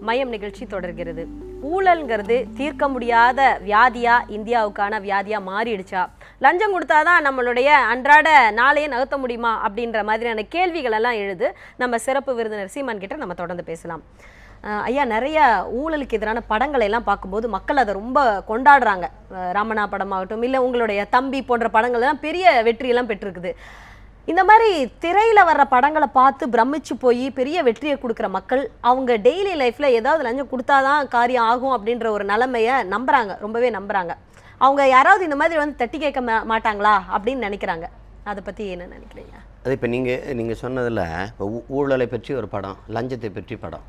மையம் நிகழ்ச்சி தொடர்கிறது. ஊழல்ங்கிறது தீர்க்க முடியாத வியாதியா, இந்தியாவுக்கான வியாதியா மாறிடுச்சா? லஞ்சம் கொடுத்தாதான் நம்மளுடைய அன்றாட நாளையே நகர்த்த முடியுமா அப்படின்ற மாதிரியான கேள்விகள் எல்லாம் எழுது. நம்ம சிறப்பு விருந்தினர் சீமான் கிட்ட நம்ம தொடர்ந்து பேசலாம். ஐயா, நிறைய ஊழலுக்கு எதிரான படங்களை எல்லாம் பார்க்கும்போது மக்கள் அதை ரொம்ப கொண்டாடுறாங்க. ராமண்ணா படமாகட்டும், இல்லை உங்களுடைய தம்பி போன்ற படங்கள் எல்லாம் பெரிய வெற்றியெல்லாம் பெற்றிருக்குது. இந்த மாதிரி திரையில வர்ற படங்களை பார்த்து பிரமிச்சு போய் பெரிய வெற்றியை கொடுக்குற மக்கள் அவங்க டெய்லி லைஃப்ல ஏதாவது லஞ்சம் கொடுத்தாதான் காரியம் ஆகும் அப்படின்ற ஒரு நிலைமையை நம்புறாங்க, ரொம்பவே நம்புறாங்க. அவங்க யாராவது இந்த மாதிரி வந்து தட்டி கேட்க மாட்டாங்களா அப்படின்னு நினைக்கிறாங்க. அதை பத்தி என்ன நினைக்கிறீங்க? அது இப்போ நீங்கள் சொன்னதில் ஊழலை பற்றி ஒரு படம், லஞ்சத்தை பற்றி படம்,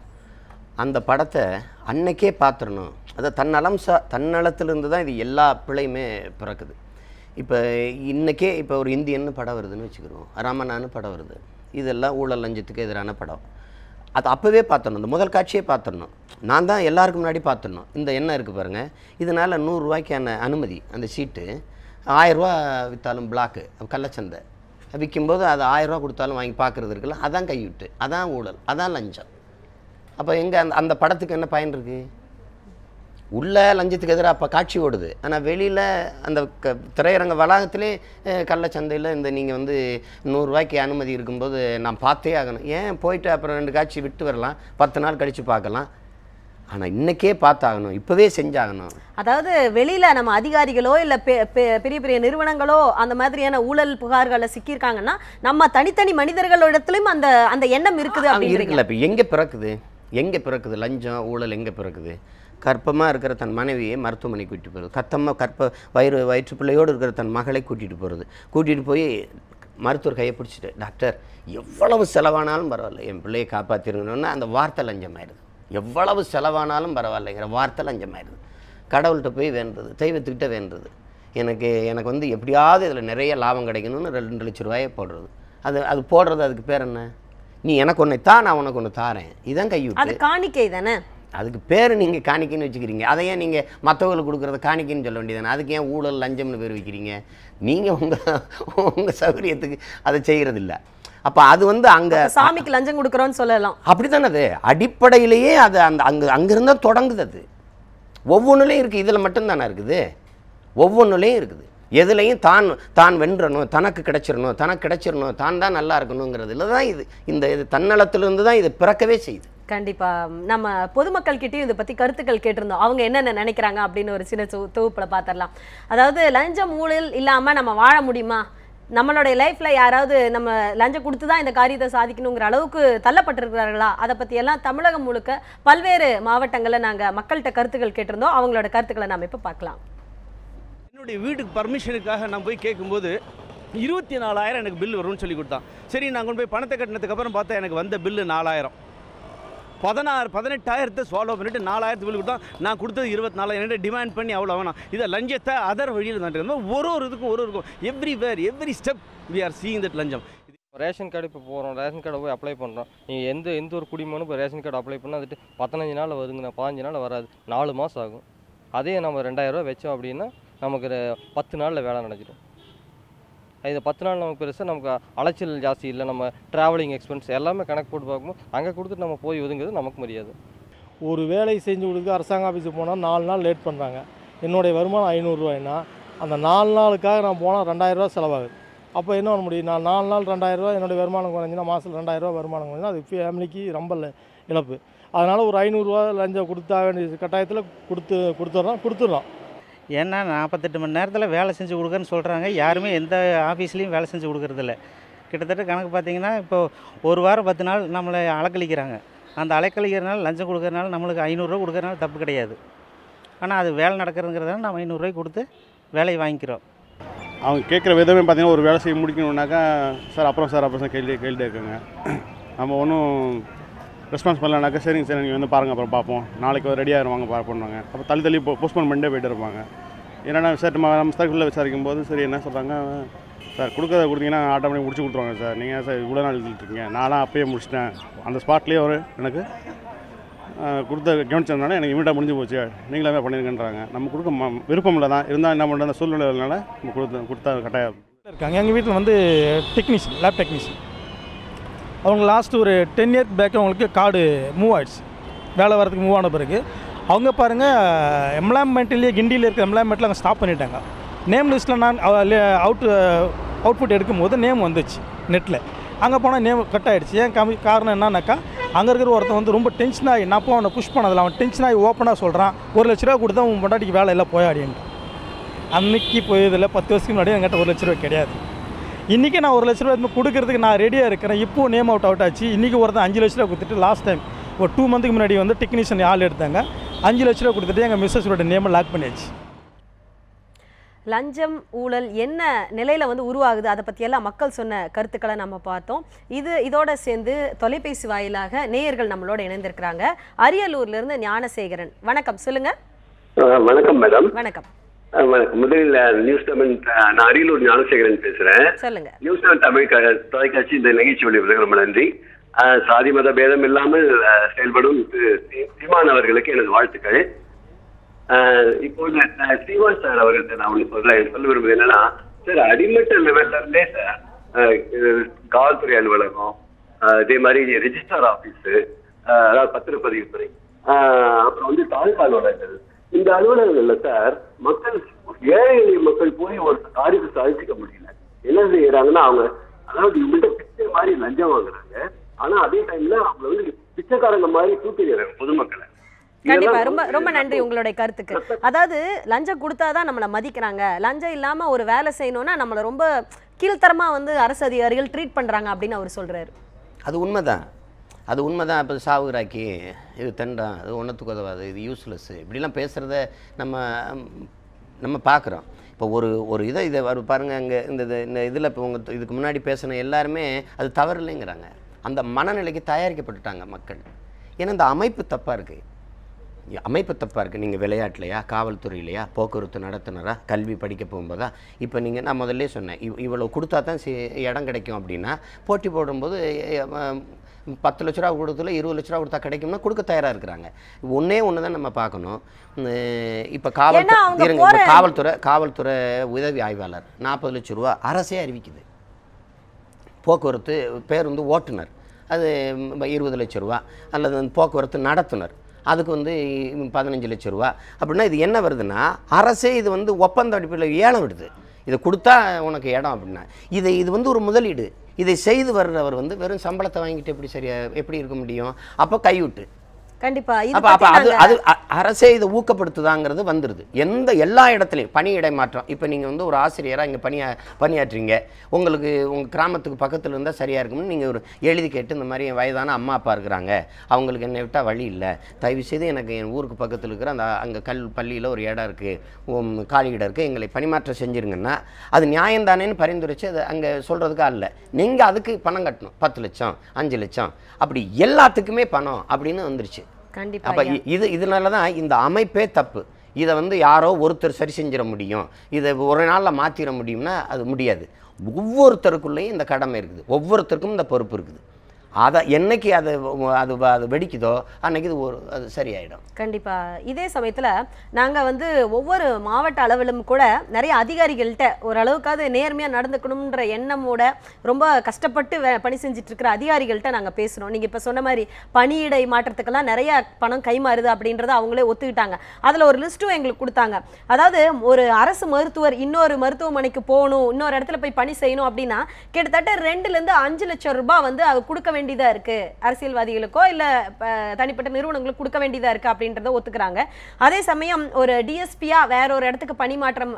அந்த படத்தை அன்னைக்கே பார்த்துடணும். அதை தன்னலத்திலிருந்து தான் இது எல்லா பிள்ளையுமே பிறக்குது. இப்போ இன்றைக்கே இப்போ ஒரு இந்தியன்னு படம் வருதுன்னு வச்சுக்கிறோம், ராமண்ணான்னு படம் வருது, இதெல்லாம் ஊழல் லஞ்சத்துக்கு எதிரான படம். அது அப்போவே பார்த்துடணும், இந்த முதல் காட்சியே பார்த்துடணும். நான் தான் எல்லாருக்கும் முன்னாடி பார்த்துடணும். இந்த எண்ணம் இருக்குது பாருங்கள், இதனால் 100 ரூபாய்க்கான அனுமதி, அந்த சீட்டு 1000 ரூபா விற்றாலும் பிளாக்கு கள்ளச்சந்தை விற்கும்போது அது 1000 ரூபா கொடுத்தாலும் வாங்கி பார்க்குறது இருக்குல்ல, அதான் கைவிட்டு, அதான் ஊழல், அதான் லஞ்சம். அப்போ எங்கே அந்த படத்துக்கு என்ன பயன் இருக்குது? உள்ள லஞ்சத்துக்கு எதிராக அப்போ காட்சி ஓடுது, ஆனால் வெளியில் அந்த திரையரங்க வளாகத்திலே கள்ளச்சந்தையில் இந்த நீங்கள் வந்து 100 ரூபாய்க்கு அனுமதி இருக்கும்போது நான் பார்த்தே ஆகணும். ஏன் போயிட்டு அப்புறம் 2 காட்சி விட்டு வரலாம், 10 நாள் கழித்து பார்க்கலாம். ஆனால் இன்றைக்கே பார்த்தாகணும், இப்போவே செஞ்சாகணும். அதாவது வெளியில் நம்ம அதிகாரிகளோ இல்லை பெரிய பெரிய நிறுவனங்களோ அந்த மாதிரியான ஊழல் புகார்களை சிக்கியிருக்காங்கன்னா நம்ம தனித்தனி மனிதர்களிடத்துலையும் அந்த அந்த எண்ணம் இருக்குது இருக்குல்ல. இப்போ எங்கே பிறக்குது லஞ்சம் ஊழல்? எங்கே பிறக்குது? கர்ப்பமாக இருக்கிற தன் மனைவியை மருத்துவமனை கூட்டிகிட்டு போகிறது, வயிற்று பிள்ளையோடு இருக்கிற தன் மகளை கூட்டிகிட்டு போய் மருத்துவர் கையை பிடிச்சிட்டு, டாக்டர் எவ்வளவு செலவானாலும் பரவாயில்ல என் பிள்ளையை காப்பாற்றிருங்கன்னு அந்த வார்த்தை லஞ்சமாயிருது. எவ்வளவு செலவானாலும் பரவாயில்லைங்கிற வார்த்தை லஞ்சமாயிருது. கடவுள்கிட்ட போய் வேண்டுறது, தெய்வத்துக்கிட்ட வேண்டுறது, எனக்கு வந்து எப்படியாவது இதில் நிறைய லாபம் கிடைக்கணும்னு 2 லட்சம் ரூபாயை போடுறது. அது போடுறது அதுக்கு பேர் என்ன? நீ எனக்கு ஒன்று தா, நான் உனக்கு ஒன்று தாரேன், இதான் கைவிட்டு. அது காணிக்கை தானே? அதுக்கு பேர் நீங்கள் காணிக்கைன்னு வச்சுக்கிறீங்க. அதை ஏன் நீங்கள் மற்றவங்களுக்கு கொடுக்குறத காணிக்கைன்னு சொல்ல வேண்டியதானே? அதுக்கு ஏன் ஊழல் லஞ்சம்னு பேர் வைக்கிறீங்க? நீங்கள் உங்கள் சௌகரியத்துக்கு அதை செய்கிறதில்ல. அப்போ அது வந்து அங்கே சாமிக்கு லஞ்சம் கொடுக்குறோன்னு சொல்லலாம். அப்படி தானே அது அடிப்படையிலேயே அது அங்கிருந்தால் தொடங்குது. அது ஒவ்வொன்றுலேயும் இருக்குது, இதில் மட்டும்தானே இருக்குது, ஒவ்வொன்றுலேயும் இருக்குது. எதுலையும் தான் வென்றணும், தனக்கு கிடைச்சிடணும், தான் நல்லா இருக்கணுங்கிறதுல தான் இது தன்னலத்திலிருந்து தான் இது பிறக்கவே செய்யுது. கண்டிப்பா நம்ம பொதுமக்கள் கிட்டயும் இதை பத்தி கருத்துக்கள் கேட்டிருந்தோம். அவங்க என்னென்ன நினைக்கிறாங்க அப்படின்னு ஒரு சின்ன தொகுப்புல பார்த்துடலாம். அதாவது லஞ்சம் ஊழல் இல்லாம நம்ம வாழ முடியுமா? நம்மளுடைய லைஃப்ல யாராவது நம்ம லஞ்சம் கொடுத்துதான் இந்த காரியத்தை சாதிக்கணுங்கிற அளவுக்கு தள்ளப்பட்டிருக்கிறார்களா? அதை பத்தி எல்லாம் தமிழகம் முழுக்க பல்வேறு மாவட்டங்கள்ல நாங்க மக்கள்கிட்ட கருத்துக்கள் கேட்டிருந்தோம். அவங்களோட கருத்துக்களை நாம இப்ப பார்க்கலாம். என்னுடைய வீட்டுக்கு பர்மிஷனுக்காக நான் போய் கேட்கும்போது 24,000 எனக்கு பில் வரும்னு சொல்லி கொடுத்தான். சரி, நான் கொண்டு போய் பணத்தை கட்டினதுக்கு அப்புறம் பார்த்தா எனக்கு வந்த பில்லு 4,000. 18,000 சால்வ் பண்ணிட்டு 4,000 பில் கொடுத்தா, நான் கொடுத்தது 24,000 டிமாண்ட் பண்ணி அவ்வளோ வேணாம். இதை லஞ்சத்தை அதர் வழியில் தான் ஒரு இதுக்கும் இருக்கும். Every step we are seeing that லஞ்சம். ரேஷன் கார்டு இப்போ போகிறோம், ரேஷன் கார்டை போய் அப்ளை பண்ணுறோம். நீங்கள் எந்த ஒரு குடிமகனும் இப்போ ரேஷன் கார்டு அப்ளை பண்ணால் அதுட்டு 15 நாள் வருதுங்கண்ணா, 15 நாள் வராது, 4 மாதம் ஆகும். அதே நம்ம 2,000 ரூபா வச்சோம் அப்படின்னா நமக்கு 10 நாளில் வேலை நடந்துடும். இது 10 நாள் நமக்கு பெருசாக நமக்கு அலைச்சல் ஜாஸ்தி இல்லை. நம்ம ட்ராவலிங் எக்ஸ்பென்ஸ் எல்லாமே கணக்கு போட்டு பார்க்கும்போது அங்கே கொடுத்துட்டு நம்ம போய் ஒதுங்கிறது நமக்கு மரியாதை. ஒரு வேலை செஞ்சு கொடுக்க அரசாங்க ஆஃபீஸுக்கு போனால் 4 நாள் லேட் பண்ணுறாங்க. என்னுடைய வருமானம் 500 ரூபாய்னா அந்த 4 நாளுக்காக நான் போனால் 2,000 ரூபா செலவாகுது. அப்போ என்ன பண்ண முடியும்? நான் 4 நாள் 2,000 ரூபா என்னுடைய வருமானம் குறைஞ்சினா, மாதத்தில் 2,000 ரூபா வருமானம் குறைஞ்சினா அது ஃபேமிலிக்கு ரொம்ப இழப்பு. அதனால் ஒரு 500 ரூபா லஞ்சம் கொடுத்தா வேண்டிய கட்டாயத்தில் கொடுத்துட்றோம். ஏன்னா 48 மணி நேரத்தில் வேலை செஞ்சு கொடுக்குறேன்னு சொல்கிறாங்க. யாருமே எந்த ஆஃபீஸ்லேயும் வேலை செஞ்சு கொடுக்குறதில்ல. கிட்டத்தட்ட கணக்கு பார்த்திங்கன்னா இப்போது ஒரு வாரம் 10 நாள் நம்மளை அலைக்கழிக்கிறாங்க. அந்த அலைக்கழிக்கிறனால லஞ்சம் கொடுக்குறதுனால நம்மளுக்கு 500 ரூபா கொடுக்குறதுனால தப்பு கிடையாது. ஆனால் அது வேலை நடக்கிறதுங்கிறதுனால நம்ம 500 ரூபாய்க்கு கொடுத்து வேலையை வாங்கிக்கிறோம். அவங்க கேட்குற விதமே பார்த்திங்கன்னா ஒரு வேலை செய்ய முடிக்கணுன்னாக்கா அப்புறம் கேள்வி இருக்காங்க. நம்ம ஒன்றும் ரெஸ்பான்ஸ் பண்ணலனாக்கா சரிங்க சார் நீங்கள் வந்து பாருங்கள் அப்புறம் பார்ப்போம், நாளைக்கு ரெடியாக இருவாங்க பண்ணுவாங்க. அப்போ தள்ளி போஸ்ட்போன் பண்ணிட்டே போய்ட்டு இருப்பாங்க. என்னென்னா சார் நம்ம சர்க்கிளில் விசாரிக்கும் போது சரி என்ன சொல்கிறாங்க, சார் கொடுத்தீங்கன்னா ஆட்டோமேட்டிக் முடிச்சு கொடுத்துருவாங்க சார், நீங்கள் சார் இவ்வளோ நாள் எழுதிட்டுருக்கீங்க, நான்லாம் அப்பயே முடிச்சிட்டேன், அந்த ஸ்பாட்லேயே அவர் எனக்கு கொடுத்த கவனிச்சதுனால எனக்கு இமீடியாக முடிஞ்சு போச்சு, நீங்களாவே பண்ணியிருக்கேன்றாங்க. நம்ம கொடுக்க விருப்பம் இல்லை தான், இருந்தால் என்ன பண்ணுற அந்த சூழ்நிலைனால நம்ம கொடுத்தா கட்டாயம் இருக்காங்க. எங்கள் வீட்டில் வந்து டெக்னீஷியன், லேப் டெக்னீஷியன். அவங்க லாஸ்ட்டு ஒரு 10 இயர்ஸ் பேக் அவங்களுக்கு கார்டு மூவ் ஆகிடுச்சு. வேலை வரதுக்கு மூவ் ஆன பிறகு அவங்க பாருங்கள் எம்ப்ளாய்மெண்ட்லேயே கிண்டியில் இருக்கிற எம்ப்ளாய்மெண்ட்டில் அங்கே ஸ்டாப் பண்ணிட்டாங்க. நேம் லிஸ்ட்டில் நான் அவுட்புட் எடுக்கும்போது நேம் வந்துச்சு நெட்டில். அங்கே போனால் நேம் கட் ஆகிடுச்சு. ஏன் காரணம் என்னன்னாக்கா அங்கே இருக்கிற ஒருத்தன் வந்து ரொம்ப டென்ஷன் ஆகி, நான் அவனை புஷ் பண்ணதில்ல, அவன் டென்ஷன் ஆகி ஓப்பனாக சொல்கிறான், 1 லட்ச ரூபா கொடுத்தா உன் பொண்டாட்டிக்கு வேலை எல்லாம் போயாடின்ட்டு. அன்றைக்கி போயதில்லை, 10 வருஷத்துக்கு முன்னாடி என்கிட்ட 1 லட்ச ரூபா கிடையாது. இன்றைக்கி நான் 1 லட்ச ரூபா கொடுக்கறதுக்கு நான் ரெடியாக இருக்கிறேன். இப்போது நேம் அவுட் ஆச்சு. இன்றைக்கி ஒருத்தன் 5 லட்ச ரூபா கொடுத்துட்டு லாஸ்ட் டைம் ஒரு 2 மந்த்துக்கு முன்னாடி வந்து டெக்னீஷியன் ஆள் எடுத்தாங்க. 5 லட்ச ரூபா கொடுத்துட்டு எங்கள் மிஸ்ஸஸோட நேமை லாக் பண்ணியாச்சு. லஞ்சம் ஊழல் என்ன நிலையில் வந்து உருவாகுது, அதை பற்றியெல்லாம் மக்கள் சொன்ன கருத்துக்களை நம்ம பார்த்தோம். இதோட சேர்ந்து தொலைபேசி வாயிலாக நேயர்கள் நம்மளோட இணைந்திருக்கிறாங்க. அரியலூர்லேருந்து ஞானசேகரன். வணக்கம், சொல்லுங்க. வணக்கம் மேடம். வணக்கம். வணக்கம். முதலில் நியூஸ் தமிழ், நான் அரியலூர் ஞானசேகரன் பேசுகிறேன். சொல்லுங்க. நியூஸ் தமிழ் தொலைக்காட்சி இந்த நிகழ்ச்சி ஒளிபரப்புக்கு ரொம்ப நன்றி. சாதி மத பேதம் இல்லாமல் செயல்படும் சீமான் அவர்களுக்கு எனது வாழ்த்துக்கள். இப்போது சீமான் சார் அவர்கள்ட்ட நான் சொல்ல விரும்புவது என்னன்னா, சார் அடிமட்ட லெவல்ல இருந்தே சார் காவல்துறை அலுவலகம், இதே மாதிரி ரெஜிஸ்டார் ஆஃபீஸு, அதாவது பத்திரப்பதிவு துறை, அப்புறம் வந்து தாலுகா அலுவலகங்கள், இந்த அலுவலகங்கள்ல சார் மக்கள், ஏழை எளிய மக்கள் போய் ஒரு காரியத்தை சாதிச்சுக்க முடியல. என்ன செய்யறாங்கன்னா, அவங்க அதாவது இவங்கள்ட்ட பிச்சை மாதிரி லஞ்சம் வாங்குறாங்க. ஆனா அதே டைம்ல அவங்க வந்து பிச்சைக்காரங்க மாதிரி தூக்கிடுறாங்க பொதுமக்களை. கண்டிப்பா, ரொம்ப ரொம்ப நன்றி உங்களுடைய கருத்துக்கு. அதாவது லஞ்சம் கொடுத்தாதான் நம்மளை மதிக்கிறாங்க, லஞ்சம் இல்லாம ஒரு வேலை செய்யணும்னா நம்மளை ரொம்ப கீழ்த்தரமா வந்து அரசு அதிகாரிகள் ட்ரீட் பண்றாங்க அப்படின்னு அவர் சொல்றாரு. அது உண்மைதான். இப்போ சாவுராக்கி, இது தண்டம், அது ஒன்றத்துக்கு உதவாது, இது யூஸ்லெஸ்ஸு, இப்படிலாம் பேசுகிறத நம்ம பார்க்குறோம். இப்போ ஒரு இதை பாருங்கள், அங்கே இந்த இதில் இப்போ இதுக்கு முன்னாடி பேசின எல்லாருமே அது தவறு இல்லைங்கிறாங்க. அந்த மனநிலைக்கு தயாரிக்கப்பட்டுட்டாங்க மக்கள். ஏன்னா இந்த அமைப்பு தப்பாக இருக்குது. நீங்கள் விளையாட்டுலையா, காவல்துறையிலையா, போக்குவரத்து நடத்துனரா, கல்வி படிக்க போகும்போதா, இப்போ நீங்கள் நான் முதல்ல சொன்னேன், இவ்வளோ கொடுத்தா தான் இடம் கிடைக்கும் அப்படின்னா, போட்டி போடும்போது 10 லட்ச ரூபா கொடுத்துல 20 லட்ச ரூபா கொடுத்தா கிடைக்கும்னா கொடுக்க தயாராக இருக்கிறாங்க. ஒன்று தான் நம்ம பார்க்கணும். இப்போ காவல்துறை உதவி ஆய்வாளர் 40 லட்ச ரூபா அரசே அறிவிக்குது. போக்குவரத்து பேருந்து ஓட்டுநர் அது 20 லட்ச ரூபா, அல்லது போக்குவரத்து நடத்துனர் அதுக்கு வந்து 15 லட்ச ரூபா. அப்படின்னா இது என்ன வருதுன்னா, அரசே இது வந்து ஒப்பந்த அடிப்படையில் ஏலம் விடுது. இதை கொடுத்தா உனக்கு இடம் அப்படின்னா, இது வந்து ஒரு முதலீடு. இதை செய்து வர்றவர் வந்து வெறும் சம்பளத்தை வாங்கிட்டு எப்படி இருக்க முடியும்? அப்போ கைவிட்டு கண்டிப்பா அது அரசே இதை ஊக்கப்படுத்துதாங்கிறது வந்துடுது. எல்லா இடத்துலையும் பணியிடை மாற்றம். இப்போ நீங்கள் வந்து ஒரு ஆசிரியராக இங்கே பணியாற்றுறீங்க, உங்களுக்கு உங்கள் கிராமத்துக்கு பக்கத்தில் இருந்தால் சரியாக இருக்கும்னு நீங்கள் ஒரு எழுதி கேட்டு, இந்த மாதிரி வயதான அம்மா அப்பா இருக்கிறாங்க, அவங்களுக்கு என்னை விட்டால் வழி இல்லை, தயவுசெய்து எனக்கு என் ஊருக்கு பக்கத்தில் இருக்கிற அங்கே பள்ளியில் ஒரு இடம் இருக்குது, காலி இடம் இருக்குது, எங்களை பணிமாற்றம் செஞ்சுருங்கன்னா அது நியாயம்தானேன்னு பரிந்துரைச்சு அது அங்கே சொல்கிறதுக்காக இல்லை. நீங்கள் அதுக்கு பணம் கட்டணும், 10 லட்சம் 5 லட்சம் அப்படி எல்லாத்துக்குமே பணம் அப்படின்னு வந்துருச்சு. அப்போ இதனால தான் இந்த அமைப்பே தப்பு. இதை வந்து யாரோ ஒருத்தர் சரி செஞ்சிட முடியும், இதை ஒரு நாளில் மாற்றிட முடியும்னா அது முடியாது. ஒவ்வொருத்தருக்குள்ளேயும் இந்த கடமை இருக்குது, ஒவ்வொருத்தருக்கும் இந்த பொறுப்பு இருக்குது. அதை என்னைக்கு அது வெடிக்குதோ அன்னைக்கு அது சரியாயிடும். கண்டிப்பா. இதே சமயத்துல நாங்க வந்து ஒவ்வொரு மாவட்ட அளவிலும் கூட நிறைய அதிகாரிகள்கிட்ட ஓரளவுக்காவது நேர்மையா நடந்துக்கணும்ன்ற எண்ணமோட ரொம்ப கஷ்டப்பட்டு பணி செஞ்சுட்டு இருக்கிற அதிகாரிகள்கிட்ட நாங்க பேசுறோம். நீங்க இப்ப சொன்ன மாதிரி பணியிடை மாற்றத்துக்கெல்லாம் நிறைய பணம் கைமாறுது அப்படின்றத அவங்களே ஒத்துக்கிட்டாங்க. அதுல ஒரு லிஸ்ட்டும் எங்களுக்கு கொடுத்தாங்க. அதாவது ஒரு அரசு மருத்துவர் இன்னொரு மருத்துவமனைக்கு போகணும், இன்னொரு இடத்துல போய் பணி செய்யணும் அப்படின்னா கிட்டத்தட்ட 2 to 5 லட்சம் ரூபாய் வந்து கொடுக்க வேண்டியதா இருக்கு, அரசியல்வாதிகளுக்கோ இல்ல தனிப்பட்ட நிறுவனங்களுக்கு கொடுக்க வேண்டியதா இருக்கு அப்படின்றத ஒத்துக்கிறாங்க. அதே சமயம் ஒரு டிஎஸ்பியா வேற ஒரு இடத்துக்கு பணிமாற்றம்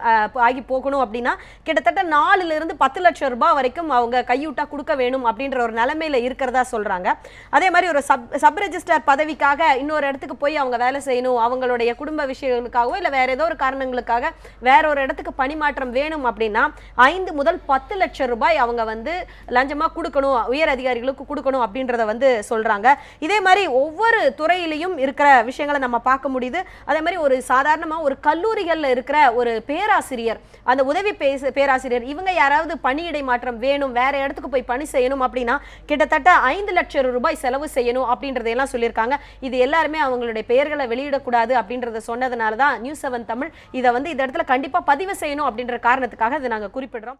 ஆகி போகணும் அப்படின்னா கிட்டத்தட்ட 4 to 10 லட்சம் ரூபாய் வரைக்கும் அவங்க கையூட்டா கொடுக்க வேணும் அப்படின்ற ஒரு நிலைமையில இருக்கிறதா சொல்றாங்க. அதே மாதிரி ஒரு சப் ரெஜிஸ்டர் பதவிக்காக இன்னொரு இடத்துக்கு போய் அவங்க வேலை செய்யணும், அவங்களுடைய குடும்ப விஷயங்களுக்காகவோ இல்ல வேற ஏதோ ஒரு காரணங்களுக்காக வேற ஒரு இடத்துக்கு பணிமாற்றம் வேணும் அப்படின்னா 5 முதல் 10 லட்சம் ரூபாய் அவங்க வந்து லஞ்சமா கொடுக்கணும், உயர் அதிகாரிகளுக்கு கொடுக்கணும் அப்படின்றத வந்து சொல்றாங்க. இதே மாதிரி ஒவ்வொரு துறையிலையும் இருக்கிற விஷயங்களை நம்ம பார்க்க முடியுது. அதே மாதிரி ஒரு சாதாரணமா ஒரு கல்லூரிகள்ல இருக்கிற ஒரு பேராசிரியர், அந்த உதவி பேராசிரியர், இவங்க யாராவது பணியிடை மாற்றம் வேணும், வேற இடத்துக்கு போய் பணி செய்யணும் அப்படின்னா கிட்டத்தட்ட 5 லட்சம் ரூபாய் செலவு செய்யணும் அப்படின்றதையெல்லாம் சொல்லியிருக்காங்க. இது எல்லாருமே அவங்களுடைய பெயர்களை வெளியிடக்கூடாது அப்படின்றத சொன்னதுனால தான் நியூஸ் 7 தமிழ் இதை வந்து இந்த இடத்துல கண்டிப்பா பதிவு செய்யணும் அப்படின்ற காரணத்துக்காக இதை நாங்கள் குறிப்பிடுறோம்.